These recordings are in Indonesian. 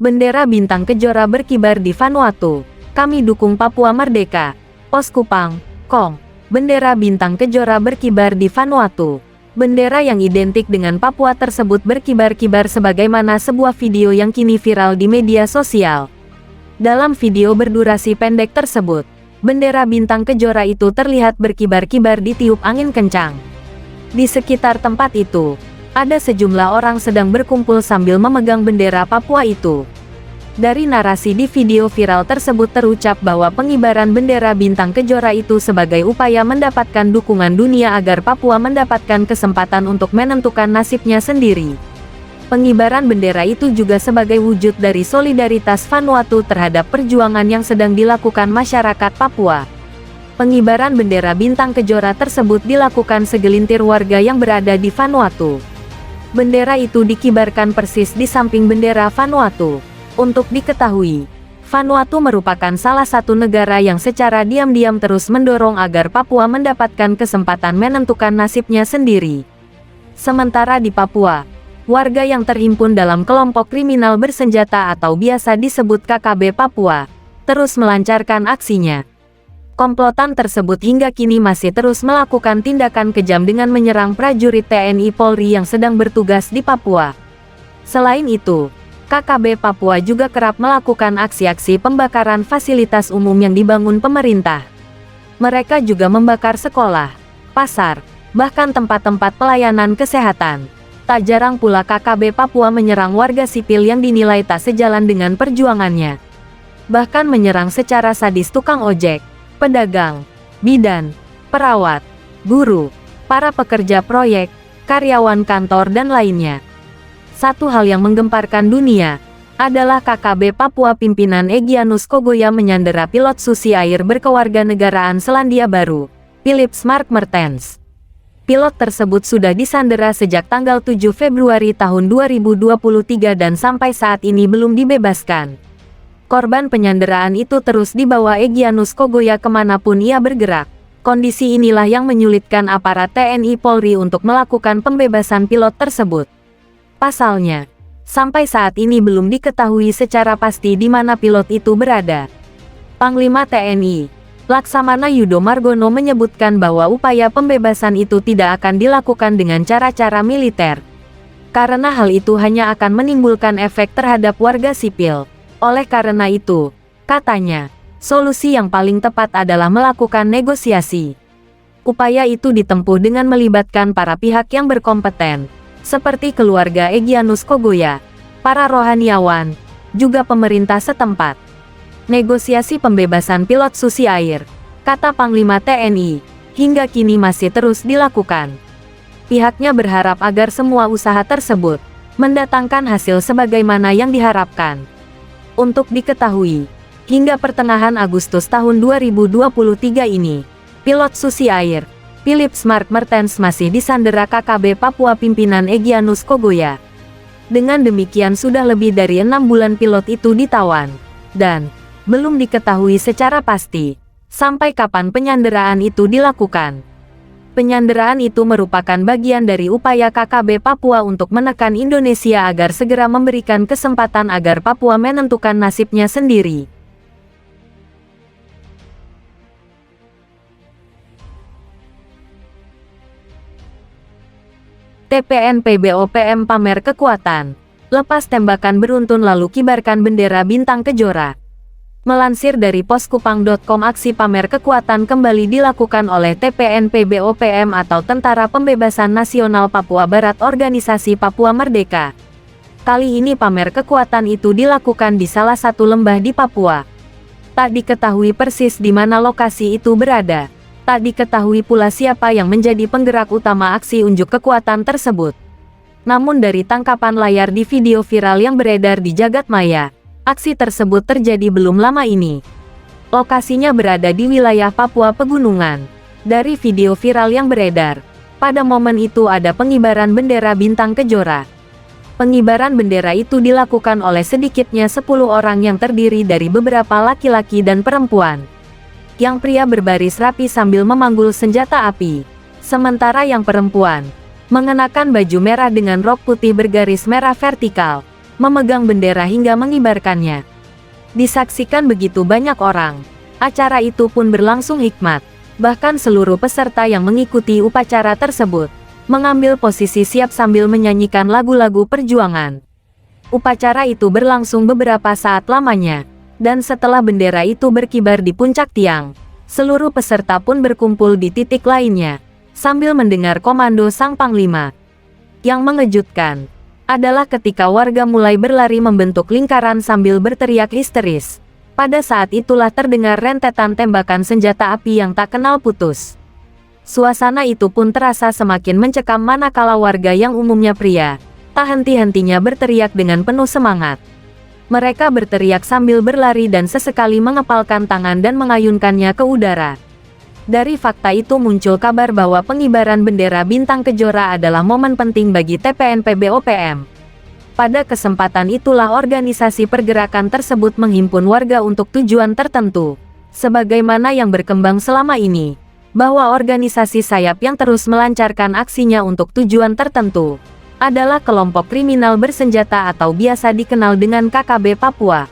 Bendera bintang kejora berkibar di Vanuatu. Kami dukung Papua Merdeka. Pos Kupang, Kong. Bendera bintang kejora berkibar di Vanuatu. Bendera yang identik dengan Papua tersebut berkibar-kibar sebagaimana sebuah video yang kini viral di media sosial. Dalam video berdurasi pendek tersebut, bendera bintang kejora itu terlihat berkibar-kibar ditiup angin kencang. Di sekitar tempat itu, ada sejumlah orang sedang berkumpul sambil memegang bendera Papua itu. Dari narasi di video viral tersebut terucap bahwa pengibaran bendera bintang kejora itu sebagai upaya mendapatkan dukungan dunia agar Papua mendapatkan kesempatan untuk menentukan nasibnya sendiri. Pengibaran bendera itu juga sebagai wujud dari solidaritas Vanuatu terhadap perjuangan yang sedang dilakukan masyarakat Papua. Pengibaran bendera bintang kejora tersebut dilakukan segelintir warga yang berada di Vanuatu. Bendera itu dikibarkan persis di samping bendera Vanuatu. Untuk diketahui, Vanuatu merupakan salah satu negara yang secara diam-diam terus mendorong agar Papua mendapatkan kesempatan menentukan nasibnya sendiri. Sementara di Papua, warga yang terhimpun dalam kelompok kriminal bersenjata atau biasa disebut KKB Papua, terus melancarkan aksinya. Komplotan tersebut hingga kini masih terus melakukan tindakan kejam dengan menyerang prajurit TNI Polri yang sedang bertugas di Papua. Selain itu, KKB Papua juga kerap melakukan aksi-aksi pembakaran fasilitas umum yang dibangun pemerintah. Mereka juga membakar sekolah, pasar, bahkan tempat-tempat pelayanan kesehatan. Tak jarang pula KKB Papua menyerang warga sipil yang dinilai tak sejalan dengan perjuangannya. Bahkan menyerang secara sadis tukang ojek, pedagang, bidan, perawat, guru, para pekerja proyek, karyawan kantor dan lainnya. Satu hal yang menggemparkan dunia adalah KKB Papua pimpinan Egyanus Kogoya menyandera pilot Susi Air berkewarganegaraan Selandia Baru, Philips Mark Mertens. Pilot tersebut sudah disandera sejak tanggal 7 Februari tahun 2023 dan sampai saat ini belum dibebaskan. Korban penyanderaan itu terus dibawa Egyanus Kogoya kemanapun ia bergerak. Kondisi inilah yang menyulitkan aparat TNI Polri untuk melakukan pembebasan pilot tersebut. Pasalnya, sampai saat ini belum diketahui secara pasti di mana pilot itu berada. Panglima TNI, Laksamana Yudo Margono menyebutkan bahwa upaya pembebasan itu tidak akan dilakukan dengan cara-cara militer. Karena hal itu hanya akan menimbulkan efek terhadap warga sipil. Oleh karena itu, katanya, solusi yang paling tepat adalah melakukan negosiasi. Upaya itu ditempuh dengan melibatkan para pihak yang berkompeten, seperti keluarga Egyanus Kogoya, para rohaniawan, juga pemerintah setempat. Negosiasi pembebasan pilot Susi Air, kata Panglima TNI, hingga kini masih terus dilakukan. Pihaknya berharap agar semua usaha tersebut mendatangkan hasil sebagaimana yang diharapkan. Untuk diketahui, hingga pertengahan Agustus tahun 2023 ini, pilot Susi Air, Philips Mark Mertens masih disandera KKB Papua pimpinan Egyanus Kogoya. Dengan demikian sudah lebih dari 6 bulan pilot itu ditawan, dan belum diketahui secara pasti sampai kapan penyanderaan itu dilakukan. Penyanderaan itu merupakan bagian dari upaya KKB Papua untuk menekan Indonesia agar segera memberikan kesempatan agar Papua menentukan nasibnya sendiri. TPNP BOPM pamer kekuatan. Lepas tembakan beruntun lalu kibarkan bendera bintang kejora. Melansir dari poskupang.com, aksi pamer kekuatan kembali dilakukan oleh TPNP BOPM atau Tentara Pembebasan Nasional Papua Barat Organisasi Papua Merdeka. Kali ini pamer kekuatan itu dilakukan di salah satu lembah di Papua. Tak diketahui persis di mana lokasi itu berada. Tak diketahui pula siapa yang menjadi penggerak utama aksi unjuk kekuatan tersebut. Namun dari tangkapan layar di video viral yang beredar di jagat maya, aksi tersebut terjadi belum lama ini. Lokasinya berada di wilayah Papua Pegunungan. Dari video viral yang beredar, pada momen itu ada pengibaran bendera bintang kejora. Pengibaran bendera itu dilakukan oleh sedikitnya 10 orang yang terdiri dari beberapa laki-laki dan perempuan. Yang pria berbaris rapi sambil memanggul senjata api. Sementara yang perempuan mengenakan baju merah dengan rok putih bergaris merah vertikal. memegang bendera hingga mengibarkannya. Disaksikan begitu banyak orang. Acara itu pun berlangsung hikmat. Bahkan seluruh peserta yang mengikuti upacara tersebut mengambil posisi siap sambil menyanyikan lagu-lagu perjuangan. Upacara itu berlangsung beberapa saat lamanya, dan setelah bendera itu berkibar di puncak tiang, seluruh peserta pun berkumpul di titik lainnya, sambil mendengar komando sang panglima. Yang mengejutkan adalah ketika warga mulai berlari membentuk lingkaran sambil berteriak histeris. Pada saat itulah terdengar rentetan tembakan senjata api yang tak kenal putus. Suasana itu pun terasa semakin mencekam manakala warga yang umumnya pria tak henti-hentinya berteriak dengan penuh semangat. Mereka berteriak sambil berlari dan sesekali mengepalkan tangan dan mengayunkannya ke udara. Dari fakta itu muncul kabar bahwa pengibaran bendera bintang kejora adalah momen penting bagi TPNP BOPM. Pada kesempatan itulah organisasi pergerakan tersebut menghimpun warga untuk tujuan tertentu. Sebagaimana yang berkembang selama ini, bahwa organisasi sayap yang terus melancarkan aksinya untuk tujuan tertentu adalah kelompok kriminal bersenjata atau biasa dikenal dengan KKB Papua.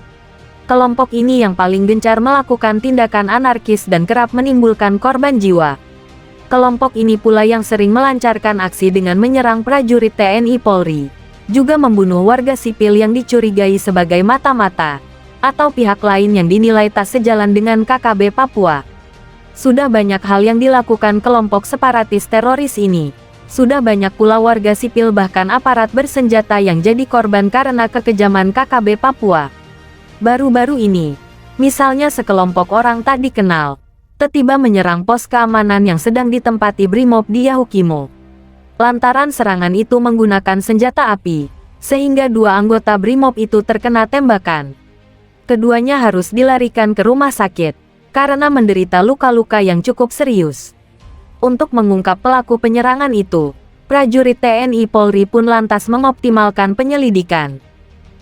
Kelompok ini yang paling gencar melakukan tindakan anarkis dan kerap menimbulkan korban jiwa. Kelompok ini pula yang sering melancarkan aksi dengan menyerang prajurit TNI Polri, juga membunuh warga sipil yang dicurigai sebagai mata-mata, atau pihak lain yang dinilai tak sejalan dengan KKB Papua. Sudah banyak hal yang dilakukan kelompok separatis teroris ini. Sudah banyak pula warga sipil bahkan aparat bersenjata yang jadi korban karena kekejaman KKB Papua. Baru-baru ini, misalnya sekelompok orang tak dikenal, tiba-tiba menyerang pos keamanan yang sedang ditempati Brimob di Yahukimo. Lantaran serangan itu menggunakan senjata api, sehingga dua anggota Brimob itu terkena tembakan. Keduanya harus dilarikan ke rumah sakit, karena menderita luka-luka yang cukup serius. Untuk mengungkap pelaku penyerangan itu, prajurit TNI Polri pun lantas mengoptimalkan penyelidikan.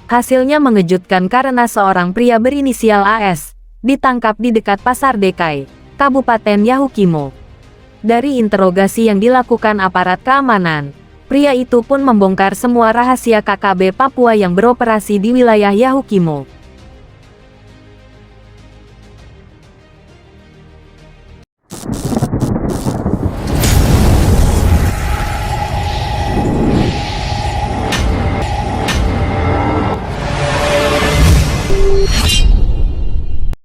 Hasilnya mengejutkan karena seorang pria berinisial AS ditangkap di dekat Pasar Dekai, Kabupaten Yahukimo. Dari interogasi yang dilakukan aparat keamanan, pria itu pun membongkar semua rahasia KKB Papua yang beroperasi di wilayah Yahukimo.